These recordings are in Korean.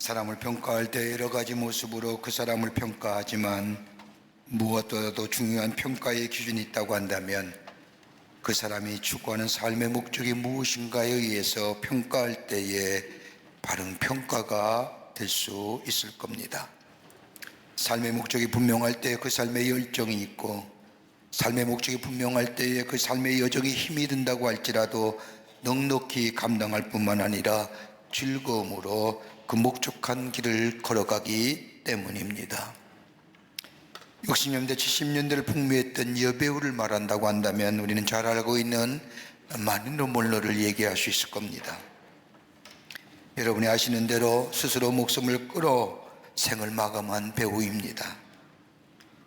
사람을 평가할 때 여러 가지 모습으로 그 사람을 평가하지만 무엇보다도 중요한 평가의 기준이 있다고 한다면 그 사람이 추구하는 삶의 목적이 무엇인가에 의해서 평가할 때에 바른 평가가 될 수 있을 겁니다. 삶의 목적이 분명할 때 그 삶에 열정이 있고, 삶의 목적이 분명할 때에 그 삶의 여정이 힘이 든다고 할지라도 넉넉히 감당할 뿐만 아니라 즐거움으로 그 목적한 길을 걸어가기 때문입니다. 60년대 70년대를 풍미했던 여배우를 말한다고 한다면 우리는 잘 알고 있는 마릴린 먼로를 얘기할 수 있을 겁니다. 여러분이 아시는 대로 스스로 목숨을 끊어 생을 마감한 배우입니다.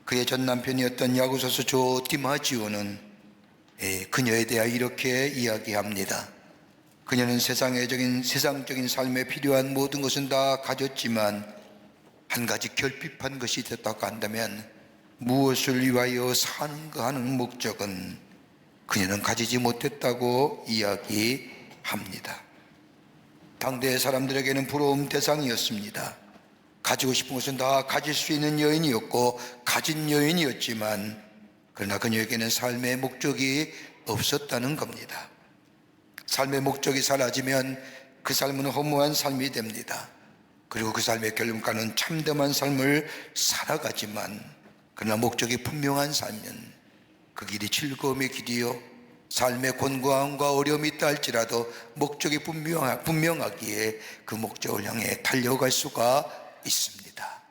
그의 전 남편이었던 야구선수 조 디마지오는 그녀에 대하여 이렇게 이야기합니다. 그녀는 세상적인 삶에 필요한 모든 것은 다 가졌지만 한 가지 결핍한 것이 있었다고 한다면 무엇을 위하여 사는가 하는 목적은 그녀는 가지지 못했다고 이야기합니다. 당대 사람들에게는 부러움 대상이었습니다. 가지고 싶은 것은 다 가질 수 있는 여인이었고 가진 여인이었지만 그러나 그녀에게는 삶의 목적이 없었다는 겁니다. 삶의 목적이 사라지면 그 삶은 허무한 삶이 됩니다. 그리고 그 삶의 결론가는 참담한 삶을 살아가지만 그러나 목적이 분명한 삶은 그 길이 즐거움의 길이요 삶의 곤고함과 어려움이 있다 할지라도 목적이 분명하기에 그 목적을 향해 달려갈 수가 있습니다.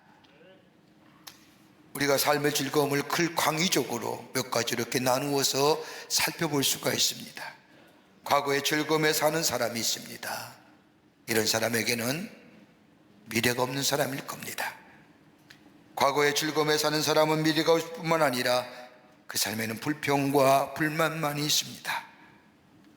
우리가 삶의 즐거움을 광의적으로 몇 가지로 이렇게 나누어서 살펴볼 수가 있습니다. 과거의 즐거움에 사는 사람이 있습니다. 이런 사람에게는 미래가 없는 사람일 겁니다. 과거의 즐거움에 사는 사람은 미래가 없을 뿐만 아니라 그 삶에는 불평과 불만만이 있습니다.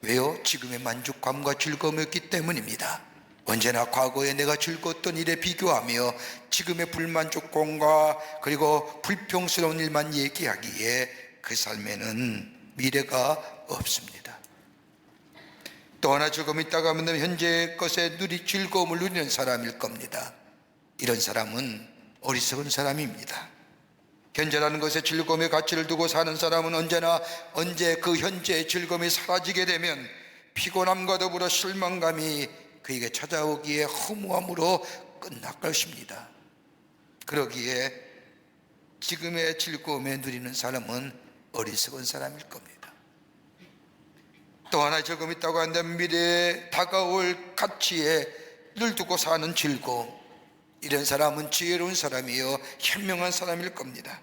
왜요? 지금의 만족감과 즐거움이 없기 때문입니다. 언제나 과거에 내가 즐거웠던 일에 비교하며 지금의 불만족감과 그리고 불평스러운 일만 얘기하기에 그 삶에는 미래가 없습니다. 또 하나 즐거움이 있다고 하면 현재 것에 즐거움을 누리는 사람일 겁니다. 이런 사람은 어리석은 사람입니다. 현재라는 것에 즐거움의 가치를 두고 사는 사람은 언제 그 현재의 즐거움이 사라지게 되면 피곤함과 더불어 실망감이 그에게 찾아오기에 허무함으로 끝날 것입니다. 그러기에 지금의 즐거움에 누리는 사람은 어리석은 사람일 겁니다. 또 하나의 즐거움이 있다고 한다면 미래에 다가올 가치에 늘 두고 사는 즐거움. 이런 사람은 지혜로운 사람이요 현명한 사람일 겁니다.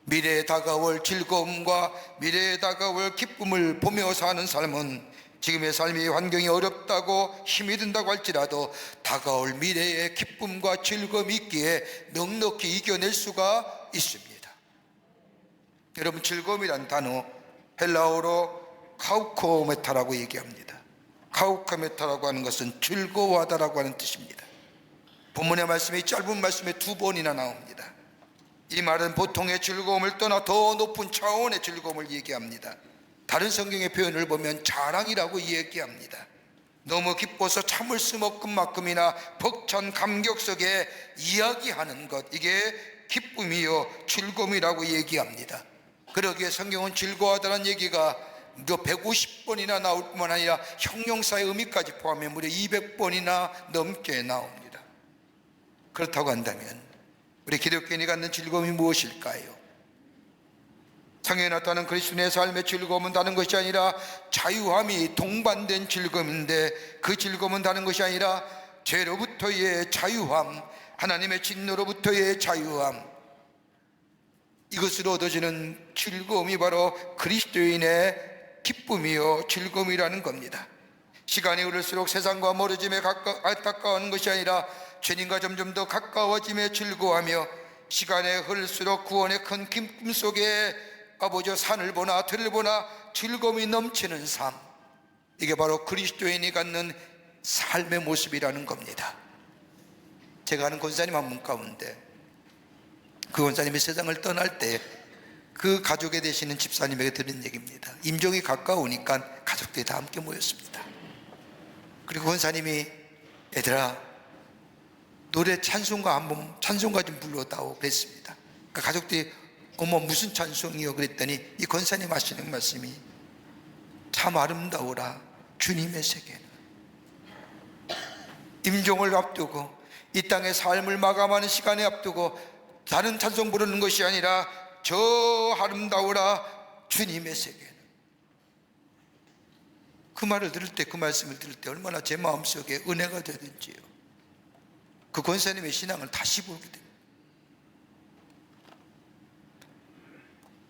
미래에 다가올 즐거움과 미래에 다가올 기쁨을 보며 사는 삶은 지금의 삶의 환경이 어렵다고 힘이 든다고 할지라도 다가올 미래의 기쁨과 즐거움이 있기에 넉넉히 이겨낼 수가 있습니다. 여러분, 즐거움이란 단어 헬라어로 카우코메타라고 얘기합니다. 카우코메타라고 하는 것은 즐거워하다라고 하는 뜻입니다. 본문의 말씀이 짧은 말씀에 2번이나 나옵니다. 이 말은 보통의 즐거움을 떠나 더 높은 차원의 즐거움을 얘기합니다. 다른 성경의 표현을 보면 자랑이라고 얘기합니다. 너무 기뻐서 참을 수 없을 만큼이나 벅찬 감격 속에 이야기하는 것, 이게 기쁨이요 즐거움이라고 얘기합니다. 그러기에 성경은 즐거워하다는 얘기가 150번이나 나올 뿐만 아니라 형용사의 의미까지 포함해 무려 200번이나 넘게 나옵니다. 그렇다고 한다면 우리 기독교인이 갖는 즐거움이 무엇일까요? 성경에 나타나는 그리스도인의 삶의 즐거움은 다른 것이 아니라 자유함이 동반된 즐거움인데, 그 즐거움은 다른 것이 아니라 죄로부터의 자유함, 하나님의 진노로부터의 자유함, 이것으로 얻어지는 즐거움이 바로 그리스도인의 기쁨이요 즐거움이라는 겁니다. 시간이 흐를수록 세상과 멀어짐에 안타까워하는 것이 아니라 주님과 점점 더 가까워짐에 즐거워하며 시간에 흐를수록 구원의 큰 기쁨 속에 산을 보나 들을 보나 즐거움이 넘치는 삶, 이게 바로 그리스도인이 갖는 삶의 모습이라는 겁니다. 제가 아는 권사님 한 분 가운데 그 권사님이 세상을 떠날 때 그 가족에 되시는 집사님에게 들은 얘기입니다. 임종이 가까우니까 가족들이 다 함께 모였습니다. 그리고 권사님이 얘들아 노래 찬송가 한번 찬송가 좀 불러다오 그랬습니다. 그러니까 가족들이 어머 무슨 찬송이요 그랬더니 이 권사님 하시는 말씀이 참 아름다워라 주님의 세계는. 임종을 앞두고 이 땅의 삶을 마감하는 시간에 앞두고 다른 찬송 부르는 것이 아니라 저 아름다워라 주님의 세계는. 그 말을 들을 때, 그 말씀을 들을 때 얼마나 제 마음속에 은혜가 되든지요. 그 권사님의 신앙을 다시 보게 됩니다.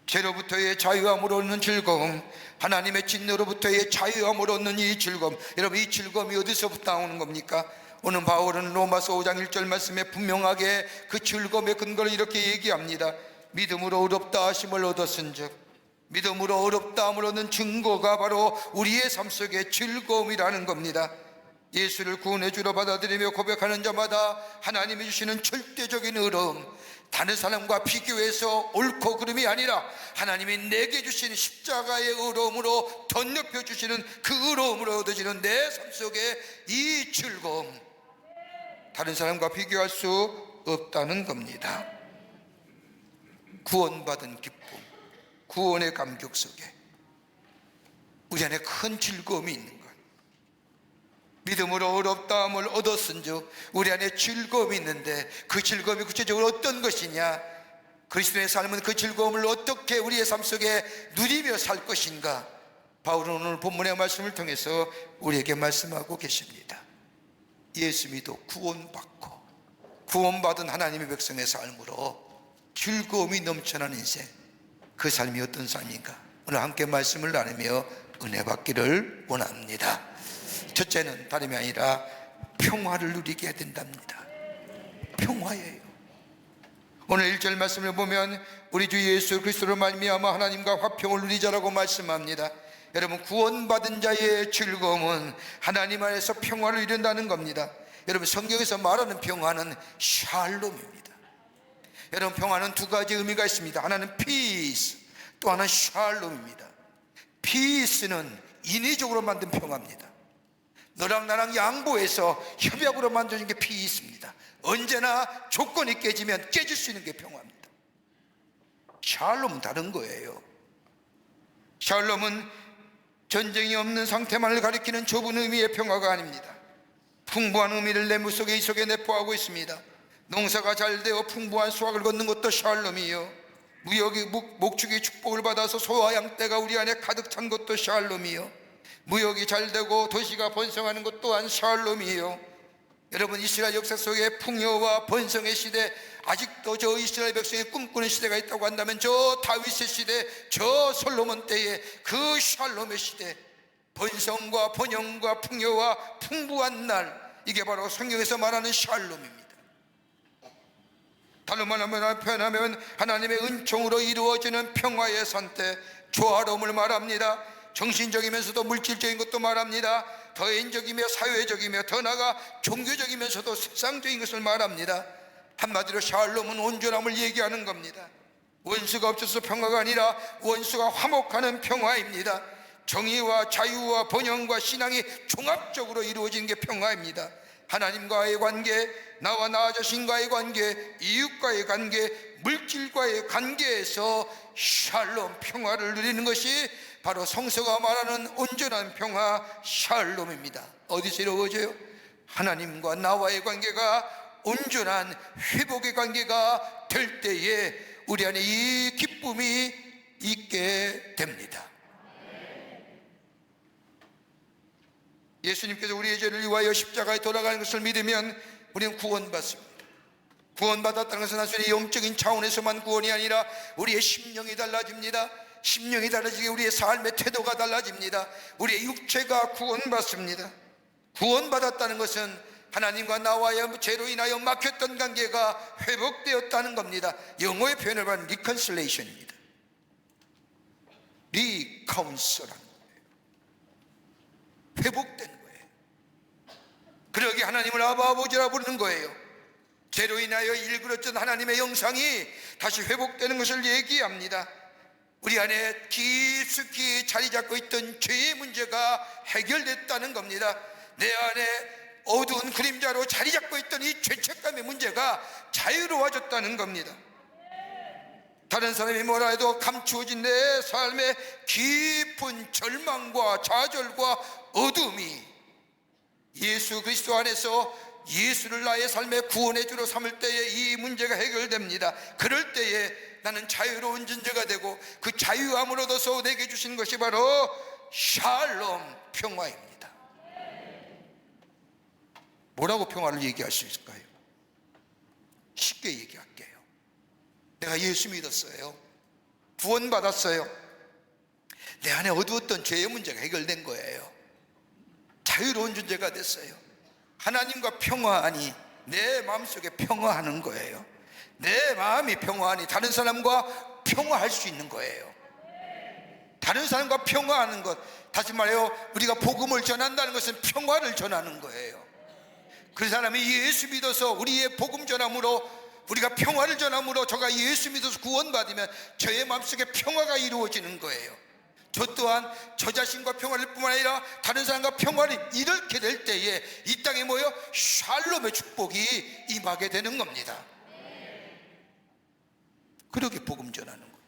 죄로부터의 자유함으로 얻는 즐거움, 하나님의 진노로부터의 자유함으로 얻는 이 즐거움, 여러분 이 즐거움이 어디서부터 나오는 겁니까? 오늘 바울은 로마서 5장 1절 말씀에 분명하게 그 즐거움의 근거를 이렇게 얘기합니다. 믿음으로 의롭다 하심을 얻었은즉, 믿음으로 의롭다함을 얻는 증거가 바로 우리의 삶 속의 즐거움이라는 겁니다. 예수를 구원의 주로 받아들이며 고백하는 자마다 하나님이 주시는 절대적인 의로움, 다른 사람과 비교해서 옳고 그름이 아니라 하나님이 내게 주신 십자가의 의로움으로 덧입혀 주시는 그 의로움으로 얻어지는 내 삶 속에 이 즐거움, 다른 사람과 비교할 수 없다는 겁니다. 구원받은 기쁨, 구원의 감격 속에 우리 안에 큰 즐거움이 있는 것. 믿음으로 의롭다함을 얻었은즉 우리 안에 즐거움이 있는데 그 즐거움이 구체적으로 어떤 것이냐, 그리스도의 삶은 그 즐거움을 어떻게 우리의 삶 속에 누리며 살 것인가, 바울은 오늘 본문의 말씀을 통해서 우리에게 말씀하고 계십니다. 예수 믿어 구원받고 구원받은 하나님의 백성의 삶으로 즐거움이 넘쳐나는 인생, 그 삶이 어떤 삶인가 오늘 함께 말씀을 나누며 은혜 받기를 원합니다. 첫째는 다름이 아니라 평화를 누리게 해야 된답니다. 평화예요. 오늘 1절 말씀을 보면 우리 주 예수 그리스도로 말미암아 하나님과 화평을 누리자라고 말씀합니다. 여러분 구원받은 자의 즐거움은 하나님 안에서 평화를 이룬다는 겁니다. 여러분 성경에서 말하는 평화는 샬롬입니다. 여러분 평화는 두 가지 의미가 있습니다. 하나는 peace, 또 하나는 샬롬입니다. peace는 인위적으로 만든 평화입니다. 너랑 나랑 양보해서 협약으로 만드는 게 peace입니다. 언제나 조건이 깨지면 깨질 수 있는 게 평화입니다. 샬롬은 다른 거예요. 샬롬은 전쟁이 없는 상태만을 가리키는 좁은 의미의 평화가 아닙니다. 풍부한 의미를 내 물속에 이 속에 내포하고 있습니다. 농사가 잘 되어 풍부한 수확을 거두는 것도 샬롬이요, 무역이 목축의 축복을 받아서 소와 양떼가 우리 안에 가득 찬 것도 샬롬이요, 무역이 잘 되고 도시가 번성하는 것 또한 샬롬이요. 여러분 이스라엘 역사 속에 풍요와 번성의 시대, 아직도 저 이스라엘 백성이 꿈꾸는 시대가 있다고 한다면 저 다윗의 시대, 저 솔로몬 때의 그 샬롬의 시대, 번성과 번영과 풍요와 풍부한 날, 이게 바로 성경에서 말하는 샬롬입니다. 다른 말로 표현하면 하나님의 은총으로 이루어지는 평화의 상태, 조화로움을 말합니다. 정신적이면서도 물질적인 것도 말합니다. 개인적이며 사회적이며 더 나아가 종교적이면서도 세상적인 것을 말합니다. 한마디로 샬롬은 온전함을 얘기하는 겁니다. 원수가 없어서 평화가 아니라 원수가 화목하는 평화입니다. 정의와 자유와 번영과 신앙이 종합적으로 이루어지는 게 평화입니다. 하나님과의 관계, 나와 나 자신과의 관계, 이웃과의 관계, 물질과의 관계에서 샬롬 평화를 누리는 것이 바로 성서가 말하는 온전한 평화 샬롬입니다. 어디서 이루어져요? 하나님과 나와의 관계가 온전한 회복의 관계가 될 때에 우리 안에 이 기쁨이 있게 됩니다. 예수님께서 우리의 죄를 위하여 십자가에 돌아가는 것을 믿으면 우리는 구원받습니다. 구원받았다는 것은 단순히 영적인 차원에서만 구원이 아니라 우리의 심령이 달라집니다. 심령이 달라지게 우리의 삶의 태도가 달라집니다. 우리의 육체가 구원받습니다. 구원받았다는 것은 하나님과 나와의 죄로 인하여 막혔던 관계가 회복되었다는 겁니다. 영어의 표현을 보면 reconciliation입니다. reconcile라는 거예요. 회복된 거예요. 그러기 하나님을 아버지라 부르는 거예요. 죄로 인하여 일그러진 하나님의 영상이 다시 회복되는 것을 얘기합니다. 우리 안에 깊숙이 자리 잡고 있던 죄의 문제가 해결됐다는 겁니다. 내 안에 어두운 그림자로 자리 잡고 있던 이 죄책감의 문제가 자유로워졌다는 겁니다. 다른 사람이 뭐라 해도 감추어진 내 삶의 깊은 절망과 좌절과 어둠이 예수 그리스도 안에서 예수를 나의 삶의 구원의 주로 삼을 때에 이 문제가 해결됩니다. 그럴 때에 나는 자유로운 존재가 되고 그 자유함을 얻어서 내게 주신 것이 바로 샬롬, 평화입니다. 뭐라고 평화를 얘기할 수 있을까요? 쉽게 얘기할게요. 내가 예수 믿었어요. 구원받았어요. 내 안에 어두웠던 죄의 문제가 해결된 거예요. 자유로운 존재가 됐어요. 하나님과 평화하니 내 마음속에 평화하는 거예요. 내 마음이 평화하니 다른 사람과 평화할 수 있는 거예요. 다른 사람과 평화하는 것, 다시 말해요, 우리가 복음을 전한다는 것은 평화를 전하는 거예요. 그 사람이 예수 믿어서 우리의 복음 전함으로, 우리가 평화를 전함으로 저가 예수 믿어서 구원받으면 저의 마음속에 평화가 이루어지는 거예요. 저 또한 저 자신과 평화를 뿐만 아니라 다른 사람과 평화를 이렇게 될 때에 이 땅에 모여 샬롬의 축복이 임하게 되는 겁니다. 그렇게 복음 전하는 거예요.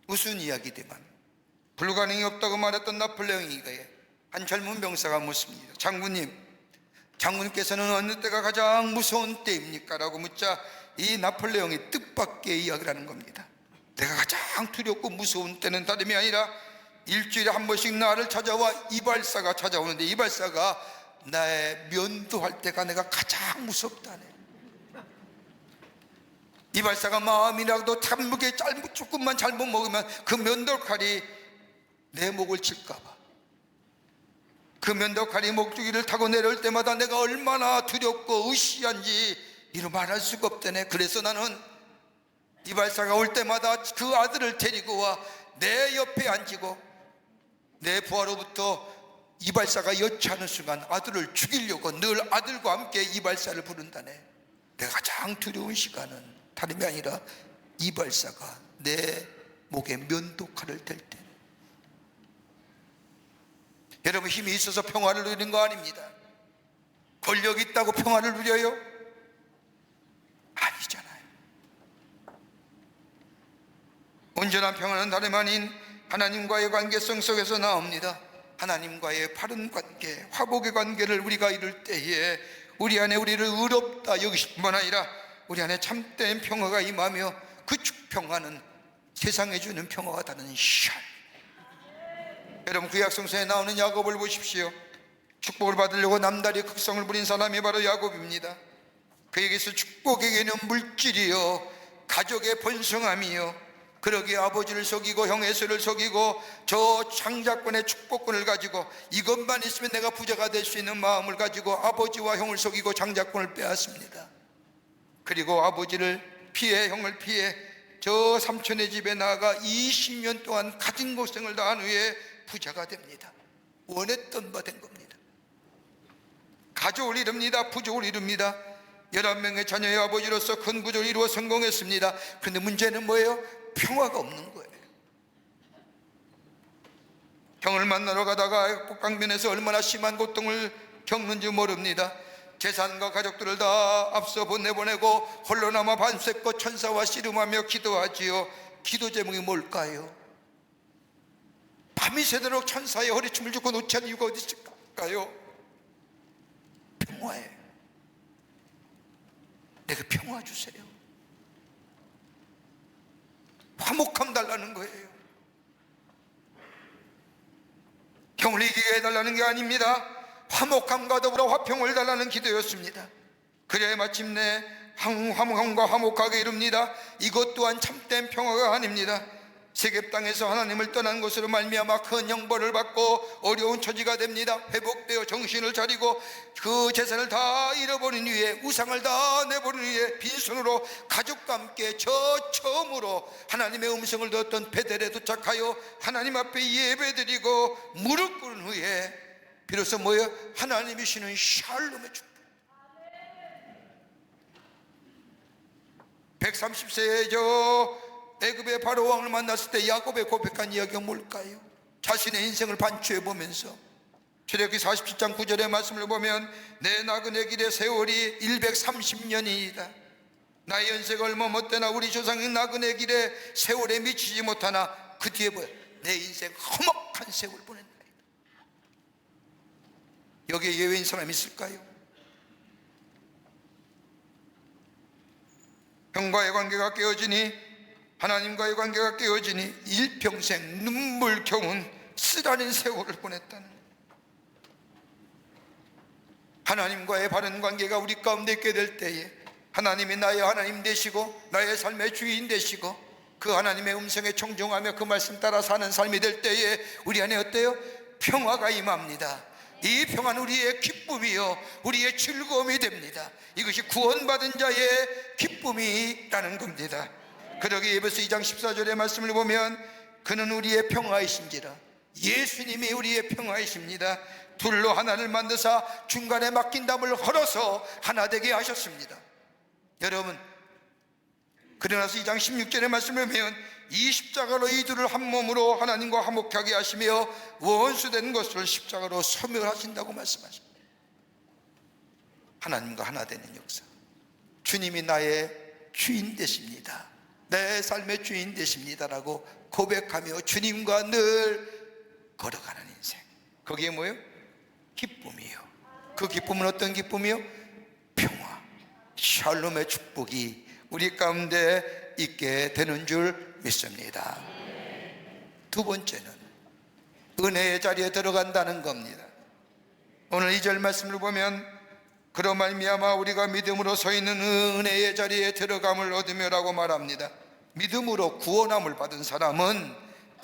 무슨 이야기지만 불가능이 없다고 말했던 나폴레옹에게 한 젊은 병사가 묻습니다. 장군께서는 어느 때가 가장 무서운 때입니까? 라고 묻자 이 나폴레옹이 뜻밖의 이야기를 하는 겁니다. 내가 가장 두렵고 무서운 때는 다름이 아니라 일주일에 한 번씩 나를 찾아와 이발사가 찾아오는데, 이발사가 나의 면도할 때가 내가 가장 무섭다네. 이발사가 마음이라도 참무게 조금만 잘못 먹으면 그 면도칼이 내 목을 칠까봐, 그 면도칼이 목줄기를 타고 내려올 때마다 내가 얼마나 두렵고 으시한지 이루 말할 수가 없다네. 그래서 나는 이발사가 올 때마다 그 아들을 데리고 와 내 옆에 앉히고, 내 부하로부터 이발사가 여차하는 순간 아들을 죽이려고 늘 아들과 함께 이발사를 부른다네. 내가 가장 두려운 시간은 다름이 아니라 이발사가 내 목에 면도칼을 댈 때. 여러분, 힘이 있어서 평화를 누리는 거 아닙니다. 권력이 있다고 평화를 누려요? 아니잖아요. 온전한 평화는 다름 아닌 하나님과의 관계성 속에서 나옵니다. 하나님과의 바른 관계, 화복의 관계를 우리가 이룰 때에 우리 안에 우리를 의롭다 여기실 뿐만 아니라 우리 안에 참된 평화가 임하며, 그 평화는 세상에 주는 평화와 다른 샬. 여러분, 구약 성서에 나오는 야곱을 보십시오. 축복을 받으려고 남다리 극성을 부린 사람이 바로 야곱입니다. 그에게서 축복에게는 물질이요, 가족의 번성함이요, 그러기에 아버지를 속이고 형에서를 속이고 저 장자권의 축복권을 가지고 이것만 있으면 내가 부자가 될 수 있는 마음을 가지고 아버지와 형을 속이고 장자권을 빼앗습니다. 그리고 아버지를 피해, 형을 피해 저 삼촌의 집에 나아가 20년 동안 가진 고생을 다한 후에 부자가 됩니다. 원했던 바 된 겁니다. 가족을 이룹니다. 부족을 이룹니다. 11명의 자녀의 아버지로서 큰 부족을 이루어 성공했습니다. 그런데 문제는 뭐예요? 평화가 없는 거예요. 형을 만나러 가다가 북강변에서 얼마나 심한 고통을 겪는지 모릅니다. 재산과 가족들을 다 앞서 보내보내고 홀로 남아 밤새껏 천사와 씨름하며 기도하지요. 기도 제목이 뭘까요? 밤이 새도록 천사의 허리춤을 줍고 놓지 않은 이유가 어디 있을까요? 평화예요. 내게 평화 주세요. 화목함 달라는 거예요. 형을 이기게 해달라는 게 아닙니다. 화목함과 더불어 화평을 달라는 기도였습니다. 그래야 마침내 화목함과 화목하게 이룹니다. 이것 또한 참된 평화가 아닙니다. 세겜 땅에서 하나님을 떠난 것으로 말미암아 큰 형벌을 받고 어려운 처지가 됩니다. 회복되어 정신을 차리고 그 재산을 다 잃어버린 후에, 우상을 다 내버린 후에 빈손으로 가족과 함께 처음으로 하나님의 음성을 듣던 베델에 도착하여 하나님 앞에 예배드리고 무릎 꿇은 후에 비로소 뭐예요? 하나님이 주시는 샬롬의 축복. 130세에 저 애굽의 바로 왕을 만났을 때 야곱의 고백한 이야기가 뭘까요? 자신의 인생을 반추해 보면서 출애굽기 47장 9절의 말씀을 보면 내 나그네 길의 세월이 130년이다. 나의 연세가 얼마 못되나 우리 조상의 나그네 길의 세월에 미치지 못하나 그 뒤에 뭐야? 내 인생 험악한 세월 보낸다. 여기에 예외인 사람이 있을까요? 형과의 관계가 깨어지니, 하나님과의 관계가 깨어지니 일평생 눈물겨운 쓰라린 세월을 보냈다는, 하나님과의 바른 관계가 우리 가운데 있게 될 때에 하나님이 나의 하나님 되시고 나의 삶의 주인 되시고 그 하나님의 음성에 청종하며 그 말씀 따라 사는 삶이 될 때에 우리 안에 어때요? 평화가 임합니다. 이 평화는 우리의 기쁨이요 우리의 즐거움이 됩니다. 이것이 구원받은 자의 기쁨이 있다는 겁니다. 그러기 에베소 2장 14절의 말씀을 보면 그는 우리의 평화이신지라, 예수님이 우리의 평화이십니다. 둘로 하나를 만드사 중간에 막힌 담을 헐어서 하나 되게 하셨습니다. 여러분, 그러나서 2장 16절의 말씀을 보면 이 십자가로 이 둘을 한 몸으로 하나님과 화목하게 하시며 원수된 것을 십자가로 소멸하신다고 말씀하십니다. 하나님과 하나 되는 역사, 주님이 나의 주인 되십니다, 내 삶의 주인 되십니다라고 고백하며 주님과 늘 걸어가는 인생, 거기에 뭐예요? 기쁨이요. 그 기쁨은 어떤 기쁨이요? 평화, 샬롬의 축복이 우리 가운데 있게 되는 줄 믿습니다. 두 번째는 은혜의 자리에 들어간다는 겁니다. 오늘 2절 말씀을 보면 그로 말미암아 우리가 믿음으로 서 있는 은혜의 자리에 들어감을 얻으며라고 말합니다. 믿음으로 구원함을 받은 사람은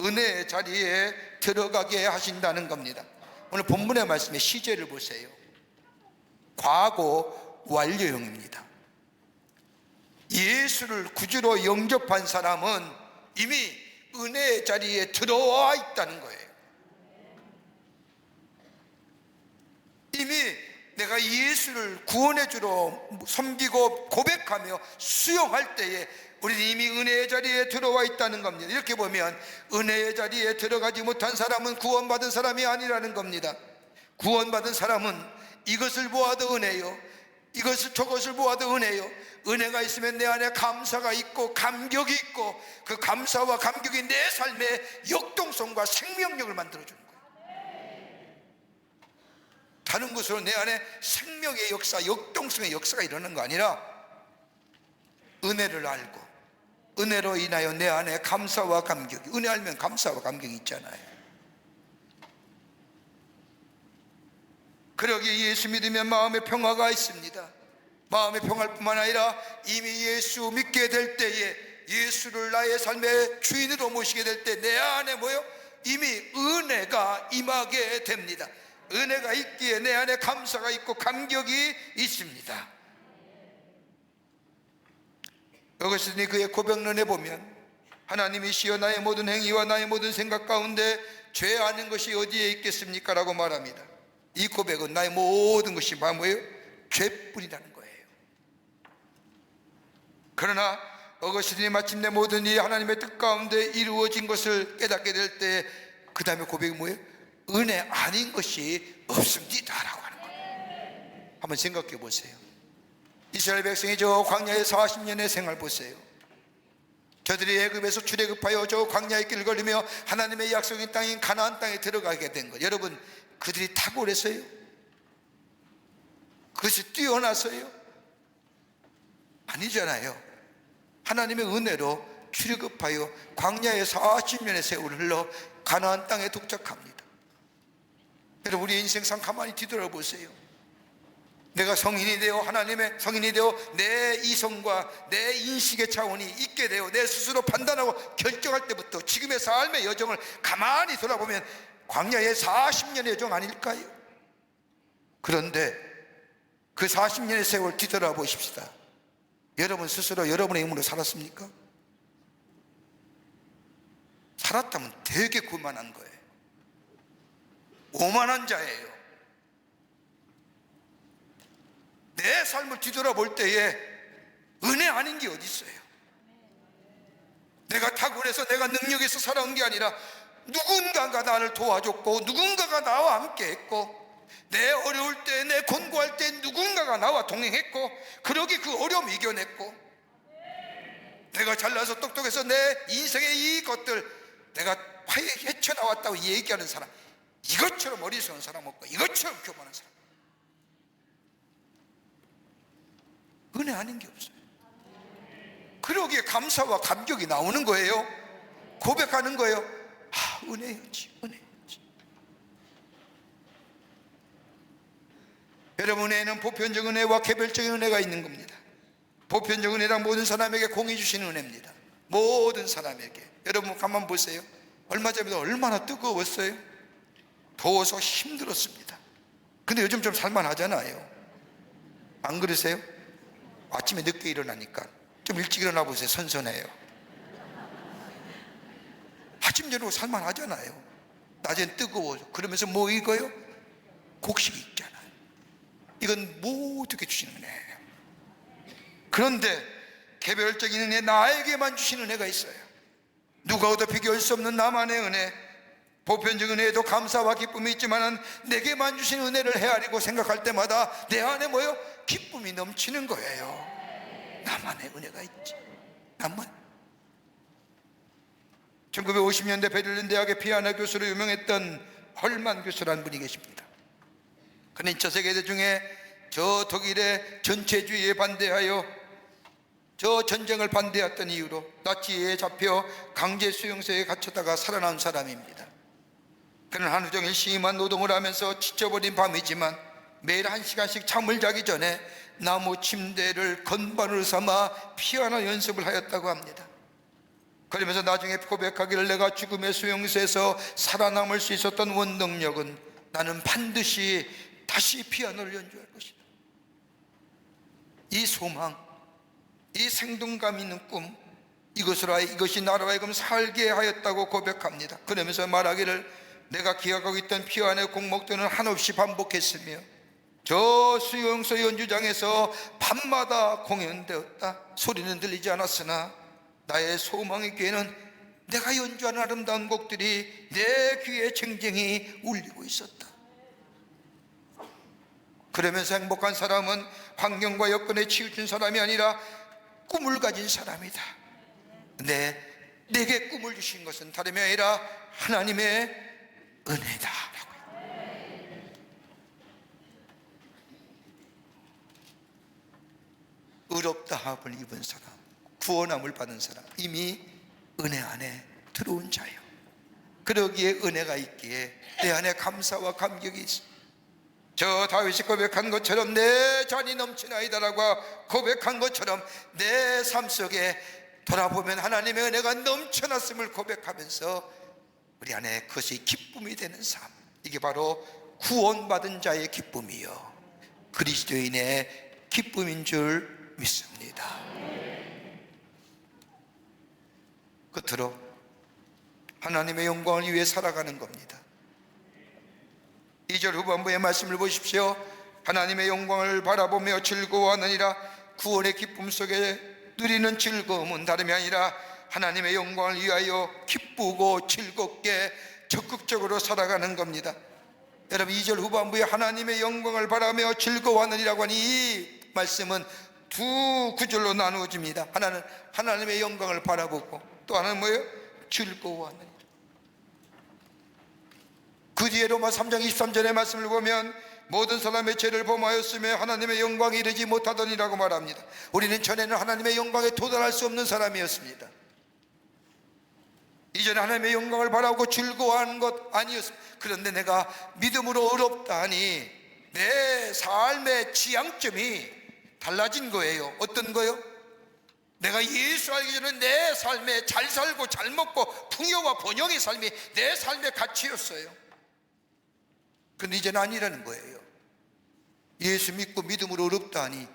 은혜의 자리에 들어가게 하신다는 겁니다. 오늘 본문의 말씀의 시제를 보세요. 과거 완료형입니다. 예수를 구주로 영접한 사람은 이미 은혜의 자리에 들어와 있다는 거예요. 이미 내가 예수를 구원의 주로 섬기고 고백하며 수용할 때에 우리는 이미 은혜의 자리에 들어와 있다는 겁니다. 이렇게 보면 은혜의 자리에 들어가지 못한 사람은 구원받은 사람이 아니라는 겁니다. 구원받은 사람은 이것을 보아도 은혜요, 이것을 저것을 보아도 은혜요, 은혜가 있으면 내 안에 감사가 있고 감격이 있고 그 감사와 감격이 내 삶의 역동성과 생명력을 만들어주는 거예요. 다른 것으로 내 안에 생명의 역사, 역동성의 역사가 일어나는 거 아니라 은혜를 알고 은혜로 인하여 내 안에 감사와 감격이, 은혜 알면 감사와 감격이 있잖아요. 그러기에 예수 믿으면 마음의 평화가 있습니다. 마음의 평화일 뿐만 아니라 이미 예수 믿게 될 때에, 예수를 나의 삶의 주인으로 모시게 될 때 내 안에 뭐요? 이미 은혜가 임하게 됩니다. 은혜가 있기에 내 안에 감사가 있고 감격이 있습니다. 어거스틴이 그의 고백론에 보면 하나님이시여 나의 모든 행위와 나의 모든 생각 가운데 죄 아는 것이 어디에 있겠습니까? 라고 말합니다. 이 고백은 나의 모든 것이 뭐예요? 죄뿐이라는 거예요. 그러나 어거스틴이 마침내 모든 일이 하나님의 뜻 가운데 이루어진 것을 깨닫게 될 때 그 다음에 고백이 뭐예요? 은혜 아닌 것이 없습니다 라고 하는 거예요. 한번 생각해 보세요. 이스라엘 백성이 저 광야의 40년의 생활 보세요. 저들이 애굽에서 출애굽하여 저 광야의 길을 걸으며 하나님의 약속인 땅인 가나안 땅에 들어가게 된 것, 여러분 그들이 탁월해서요? 그것이 뛰어나서요? 아니잖아요. 하나님의 은혜로 출애굽하여 광야의 40년의 세월을 흘러 가나안 땅에 도착합니다. 여러분 우리 인생상 가만히 뒤돌아보세요. 내가 성인이 되어 하나님의 성인이 되어 내 이성과 내 인식의 차원이 있게 되어 내 스스로 판단하고 결정할 때부터 지금의 삶의 여정을 가만히 돌아보면 광야의 40년의 여정 아닐까요? 그런데 그 40년의 세월 뒤돌아보십시다. 여러분 스스로 여러분의 힘으로 살았습니까? 살았다면 되게 고만한 거예요. 오만한 자예요. 내 삶을 뒤돌아볼 때에 은혜 아닌 게 어디 있어요? 내가 탁월해서 내가 능력에서 살아온 게 아니라 누군가가 나를 도와줬고 누군가가 나와 함께 했고 내 어려울 때, 내 곤고할 때 누군가가 나와 동행했고 그러기 그 어려움 이겨냈고 내가 잘나서 똑똑해서 내 인생의 이 것들 내가 헤쳐나왔다고 얘기하는 사람, 이것처럼 어리석은 사람 없고 이것처럼 교만한 사람, 은혜 아닌 게 없어요. 그러기에 감사와 감격이 나오는 거예요. 고백하는 거예요. 아, 은혜였지, 은혜였지. 여러분, 은혜는 보편적 은혜와 개별적인 은혜가 있는 겁니다. 보편적 은혜란 모든 사람에게 공히 주시는 은혜입니다. 모든 사람에게. 여러분 가만 보세요. 얼마 전에도 얼마나 뜨거웠어요. 더워서 힘들었습니다. 근데 요즘 좀 살만하잖아요. 안 그러세요? 아침에 늦게 일어나니까 좀 일찍 일어나 보세요. 선선해요. 아침 저녁 살만하잖아요. 낮엔 뜨거워서. 그러면서 뭐 익어요? 곡식이 있잖아요. 이건 모두에게 주시는 은혜예요. 그런데 개별적인 은혜, 나에게만 주시는 은혜가 있어요. 누구와도 비교할 수 없는 나만의 은혜. 보편적 은혜에도 감사와 기쁨이 있지만 내게만 주신 은혜를 헤아리고 생각할 때마다 내 안에 뭐요? 기쁨이 넘치는 거예요. 나만의 은혜가 있지. 나만. 1950년대 베를린 대학의 피아노 교수로 유명했던 헐만 교수라는 분이 계십니다. 그는 2차 세계대전 중에 저 독일의 전체주의에 반대하여 저 전쟁을 반대했던 이유로 나치에 잡혀 강제 수용소에 갇혔다가 살아난 사람입니다. 그는 하루 종일 심한 노동을 하면서 지쳐버린 밤이지만 매일 1시간씩 잠을 자기 전에 나무 침대를 건반으로 삼아 피아노 연습을 하였다고 합니다. 그러면서 나중에 고백하기를 내가 죽음의 수용소에서 살아남을 수 있었던 원동력은 나는 반드시 다시 피아노를 연주할 것이다. 이 소망, 이 생동감 있는 꿈, 이것이 나로 하여금 살게 하였다고 고백합니다. 그러면서 말하기를 내가 기억하고 있던 피아노의 곡목들은 한없이 반복했으며 저 수용소 연주장에서 밤마다 공연되었다. 소리는 들리지 않았으나 나의 소망의 귀에는 내가 연주하는 아름다운 곡들이 내 귀에 쟁쟁이 울리고 있었다. 그러면서 행복한 사람은 환경과 여건에 치우친 사람이 아니라 꿈을 가진 사람이다. 내게 꿈을 주신 것은 다름이 아니라 하나님의 은혜다. 의롭다함을 입은 사람, 구원함을 받은 사람, 이미 은혜 안에 들어온 자요. 그러기에 은혜가 있기에 내 안에 감사와 감격이 있어. 저 다윗이 고백한 것처럼 내 잔이 넘치나이다라고 고백한 것처럼 내 삶 속에 돌아보면 하나님의 은혜가 넘쳐났음을 고백하면서 우리 안에 그것이 기쁨이 되는 삶, 이게 바로 구원받은 자의 기쁨이요 그리스도인의 기쁨인 줄 믿습니다. 끝으로 하나님의 영광을 위해 살아가는 겁니다. 2절 후반부의 말씀을 보십시오. 하나님의 영광을 바라보며 즐거워하느니라. 구원의 기쁨 속에 누리는 즐거움은 다름이 아니라 하나님의 영광을 위하여 기쁘고 즐겁게 적극적으로 살아가는 겁니다. 여러분, 2절 후반부에 하나님의 영광을 바라며 즐거워하느니라고 하니 이 말씀은 두 구절로 나누어집니다. 하나는 하나님의 영광을 바라보고 또 하나는 뭐예요? 즐거워하느니라. 그 뒤에 로마 3장 23절의 말씀을 보면 모든 사람의 죄를 범하였으며 하나님의 영광에 이르지 못하더니라고 말합니다. 우리는 전에는 하나님의 영광에 도달할 수 없는 사람이었습니다. 이전에 하나님의 영광을 바라고 즐거워하는 것 아니었습니다. 그런데 내가 믿음으로 의롭다 하니 내 삶의 지향점이 달라진 거예요. 어떤 거요? 내가 예수 알기 전에 내 삶에 잘 살고 잘 먹고 풍요와 번영의 삶이 내 삶의 가치였어요. 그런데 이제는 아니라는 거예요. 예수 믿고 믿음으로 의롭다 하니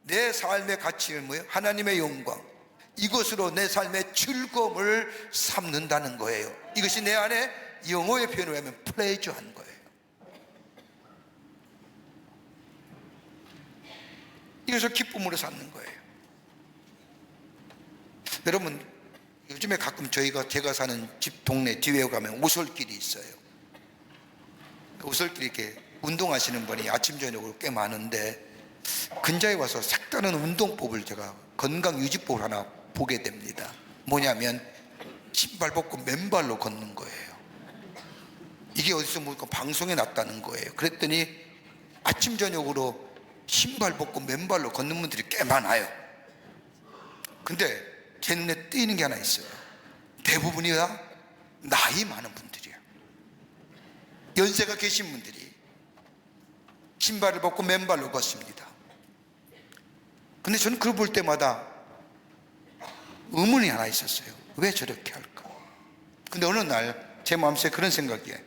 내 삶의 가치는 뭐예요? 하나님의 영광, 이것으로 내 삶의 즐거움을 삼는다는 거예요. 이것이 내 안에 영어의 표현을 하면 플레저한 거예요. 이것을 기쁨으로 삼는 거예요. 여러분, 요즘 요즘에 가끔 제가 사는 집 동네 뒤에 가면 오솔길이 있어요. 오솔길 이렇게 운동하시는 분이 아침 저녁으로 꽤 많은데 근자에 와서 색다른 운동법을 제가 건강유지법을 하나 보게 됩니다. 뭐냐면 신발 벗고 맨발로 걷는 거예요. 이게 어디서 보니까 방송에 났다는 거예요. 그랬더니 아침 저녁으로 신발 벗고 맨발로 걷는 분들이 꽤 많아요. 근데 제 눈에 띄는 게 하나 있어요. 대부분이 다 나이 많은 분들이에요. 연세가 계신 분들이 신발을 벗고 맨발로 걷습니다. 근데 저는 그걸 볼 때마다 의문이 하나 있었어요. 왜 저렇게 할까? 근데 어느 날 제 마음속에 그런 생각이에요.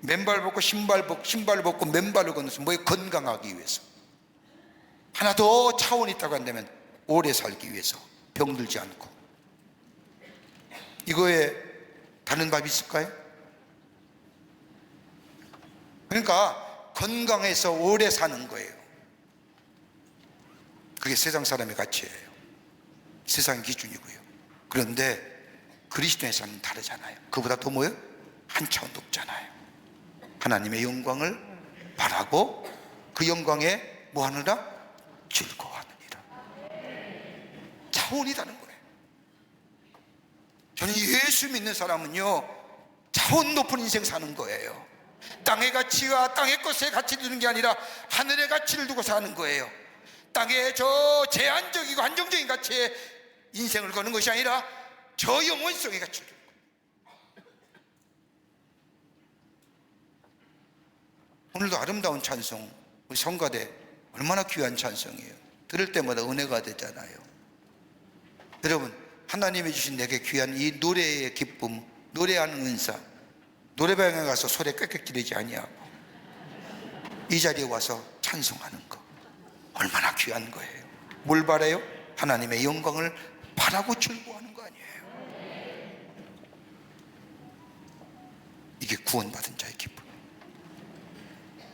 맨발 벗고 신발을 벗고 맨발로 걷는 것은 뭐예요? 건강하기 위해서. 하나 더 차원이 있다고 한다면 오래 살기 위해서, 병들지 않고. 이거에 다른 답이 있을까요? 그러니까 건강해서 오래 사는 거예요. 그게 세상 사람의 가치예요. 세상 기준이고요. 그런데 그리스도에서는 다르잖아요. 그보다 더 뭐예요? 한 차원 높잖아요. 하나님의 영광을 바라고 그 영광에 뭐 하느라? 즐거워하느니라. 차원이 다른 거예요. 저는 예수 믿는 사람은요, 차원 높은 인생 사는 거예요. 땅의 가치와 땅의 것에 가치를 두는 게 아니라 하늘의 가치를 두고 사는 거예요. 땅의 저 제한적이고 한정적인 가치에 인생을 거는 것이 아니라 저 영원성의 가치를 두는 거예요. 오늘도 아름다운 찬송, 우리 성가대 얼마나 귀한 찬송이에요. 들을 때마다 은혜가 되잖아요. 여러분, 하나님이 주신 내게 귀한 이 노래의 기쁨, 노래하는 은사, 노래방에 가서 소리 꽥꽥 지르지 아니하고 이 자리에 와서 찬송하는 거 얼마나 귀한 거예요. 뭘 바라요? 하나님의 영광을 바라고 즐거워하는 거 아니에요. 이게 구원받은 자의 기쁨.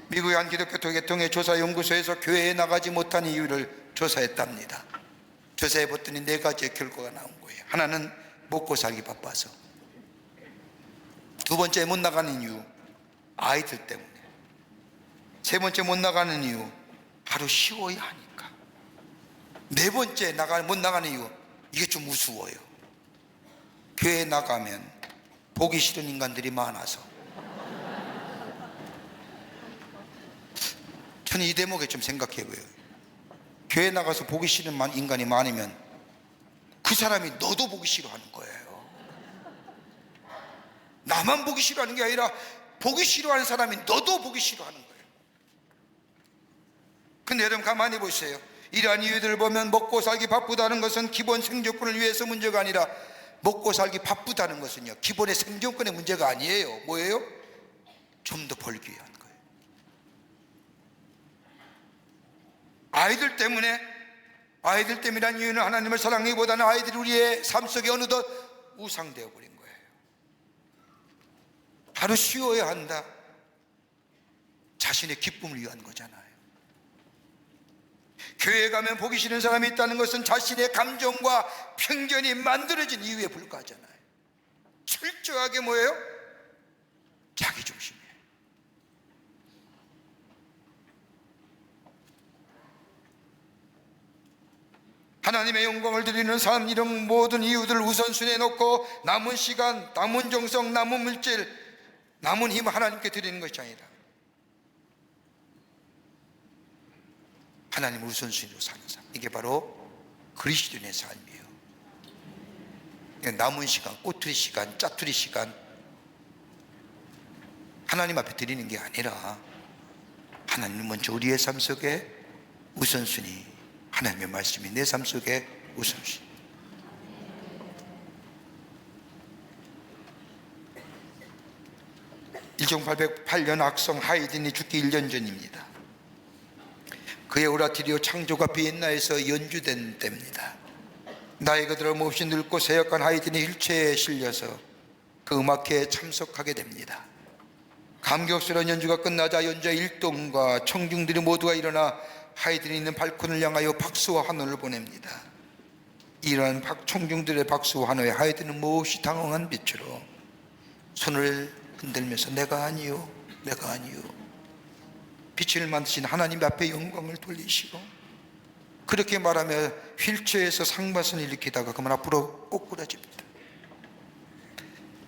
미국의 한 기독교 교회통의 조사연구소에서 교회에 나가지 못한 이유를 조사했답니다. 조사해 봤더니 4가지의 결과가 나온 거예요. 하나는 먹고 살기 바빠서, 두 번째 못 나가는 이유 아이들 때문에, 세 번째 못 나가는 이유 하루 쉬어야 하니까, 네 번째 못 나가는 이유 이게 좀 우스워요. 교회에 나가면 보기 싫은 인간들이 많아서. 저는 이 대목에 좀 생각해 보여요. 교회 나가서 보기 싫은 인간이 많으면 그 사람이 너도 보기 싫어하는 거예요. 나만 보기 싫어하는 게 아니라 보기 싫어하는 사람이 너도 보기 싫어하는 거예요. 근데 여러분 가만히 보세요. 이러한 이유들을 보면 먹고 살기 바쁘다는 것은 기본 생존권을 위해서 문제가 아니라, 먹고 살기 바쁘다는 것은요, 기본의 생존권의 문제가 아니에요. 뭐예요? 좀 더 벌기 위한 거예요. 아이들 때문이란 이유는 하나님을 사랑하기보다는 아이들이 우리의 삶 속에 어느덧 우상되어 버린 거예요. 하루 쉬어야 한다. 자신의 기쁨을 위한 거잖아요. 교회에 가면 보기 싫은 사람이 있다는 것은 자신의 감정과 편견이 만들어진 이유에 불과하잖아요. 철저하게 뭐예요? 자기 중심이에요. 하나님의 영광을 드리는 삶, 이런 모든 이유들을 우선순위에 놓고 남은 시간, 남은 정성, 남은 물질, 남은 힘을 하나님께 드리는 것이 아니라 하나님을 우선순위로 사는 삶, 이게 바로 그리스도인의 삶이에요. 남은 시간, 꼬투리 시간, 짜투리 시간 하나님 앞에 드리는 게 아니라 하나님 먼저 우리의 삶 속에 우선순위, 하나님의 말씀이 내 삶 속에 우선순위. (1808년) 악성 하이든이 죽기 1년 전입니다. 그의 오라티리오 창조가 비엔나에서 연주된 때입니다. 나이가 들어 몹시 늙고 쇠약한 하이든이 휠체어에 실려서 그 음악회에 참석하게 됩니다. 감격스러운 연주가 끝나자 연주자 일동과 청중들이 모두가 일어나 하이든이 있는 발코니를 향하여 박수와 환호를 보냅니다. 이러한 청중들의 박수 환호에 하이든은 몹시 당황한 빛으로 손을 흔들면서 내가 아니요, 내가 아니요, 빛을 만드신 하나님 앞에 영광을 돌리시고, 그렇게 말하며 휠체어에서 상반선을 일으키다가 그만 앞으로 꼬꾸라집니다.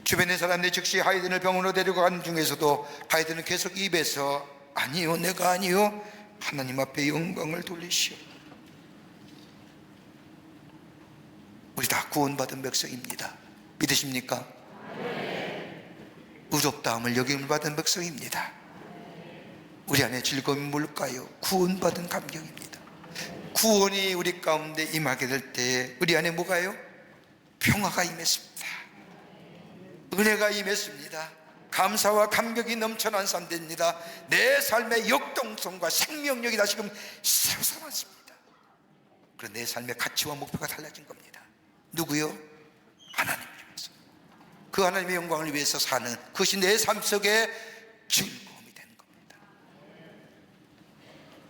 주변의 사람들이 즉시 하이든을 병원으로 데려가는 중에서도 하이든은 계속 입에서 아니요, 내가 아니요, 하나님 앞에 영광을 돌리시오. 우리 다 구원받은 백성입니다. 믿으십니까? 의롭다함을 여김을 받은 백성입니다. 우리 안에 즐거움이 뭘까요? 구원받은 감격입니다. 구원이 우리 가운데 임하게 될 때 우리 안에 뭐가요? 평화가 임했습니다. 은혜가 임했습니다. 감사와 감격이 넘쳐난 삶입니다. 내 삶의 역동성과 생명력이 다시금 솟아났습니다. 그런 내 삶의 가치와 목표가 달라진 겁니다. 누구요? 하나님을 위해서, 그 하나님의 영광을 위해서 사는 그것이 내 삶 속에 즐거움이 되는 겁니다.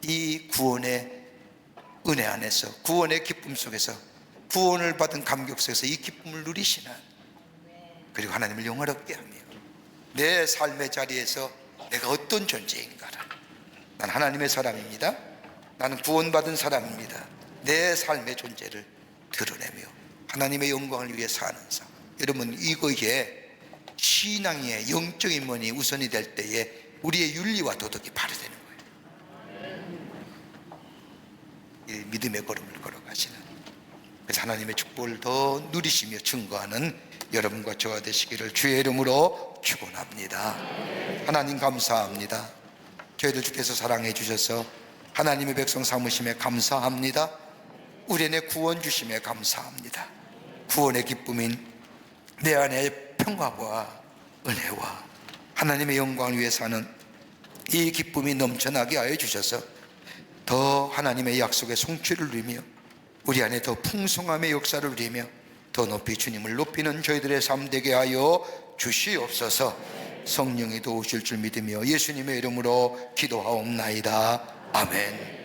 이 구원의 은혜 안에서, 구원의 기쁨 속에서, 구원을 받은 감격 속에서 이 기쁨을 누리시는, 그리고 하나님을 영화롭게 하며 내 삶의 자리에서 내가 어떤 존재인가를, 난 하나님의 사람입니다, 나는 구원받은 사람입니다, 내 삶의 존재를 드러내며 하나님의 영광을 위해 사는 삶. 여러분, 이거에 신앙의 영적인 면이 우선이 될 때에 우리의 윤리와 도덕이 발휘되는 거예요. 이 믿음의 걸음을 걸어가시는, 그래서 하나님의 축복을 더 누리시며 증거하는 여러분과 저와 되시기를 주의 이름으로 축원합니다. 하나님 감사합니다. 저희들 주께서 사랑해 주셔서 하나님의 백성 삼으심에 감사합니다. 우리 안에 구원 주심에 감사합니다. 구원의 기쁨인 내 안에 평화와 은혜와 하나님의 영광을 위해 사는 이 기쁨이 넘쳐나게 하여 주셔서 더 하나님의 약속의 성취를 누리며 우리 안에 더 풍성함의 역사를 누리며 더 높이 주님을 높이는 저희들의 삶 되게 하여 주시옵소서. 성령이 도우실 줄 믿으며 예수님의 이름으로 기도하옵나이다. 아멘.